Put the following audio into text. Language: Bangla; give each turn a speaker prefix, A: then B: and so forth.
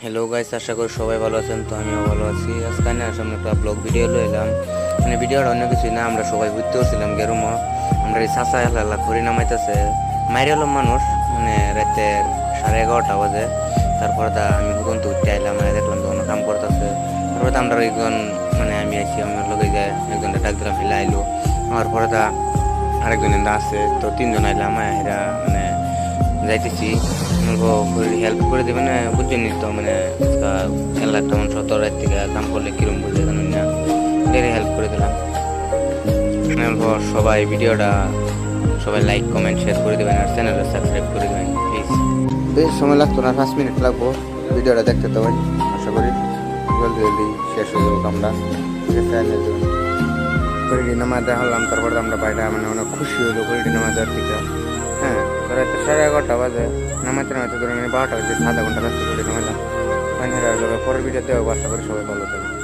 A: হ্যালো গাইস, আশা করি সবাই ভালো আছেন। তো আমিও ভালো আছি। আজকে না সামনে একটা ব্লগ ভিডিও লইলাম। মানে ভিডিওটা অন্য কিছুই না, আমরা সবাই ঘুরতে আসছিলাম গেরুমো। আমরা এই চাষা এলা খড়ি নামাইতেছে মাইরে এলাম মানুষ, মানে রাতে 11:30 বাজে। তারপরে আমি হুদন্ত উঠতে আইলাম, দেখলাম তখন কাম করতেছে। তারপরে আমরা একজন মানে আমি আইসি আমার লগে যায় একজনটা ডাক দিলাম, ফেলে আইলো। আমার পরে আরেকজন এন্দা আছে, তো তিনজন আইলাম। এরা মানে যাইতেছি হেল্প করে দেবে না, বুঝছেন তো মানে এলাকা তেমন 17 রাত থেকে কাম করলে কিরম বুঝে জানেন না, হেল্প করে দিলাম। সবাই ভিডিওটা সবাই লাইক কমেন্ট শেয়ার করে দেবেন আর চ্যানেলটা সাবস্ক্রাইব করে দেবেন প্লিজ। বেশ সময় লাগতো না, 5 মিনিট লাগবো ভিডিওটা দেখতে। তো ভাই আশা করি জলদি জলদি শেষ হয়ে যাবো কামটা। ঠিক আছে, করিডি নামা দেখালাম। তারপরে আমরা বাইরে মানে অনেক খুশি হইলো করিডি নামা দেওয়ার থেকে। হ্যাঁ, রাতে 11:30 বাজে নামাইতে নামাইতে ধরে 12টা বাজে, 7 ঘন্টা রাস্তা করে নামাইলাম। পরের ভিডিওতে আশা করি সবাই ভালো থাকবে।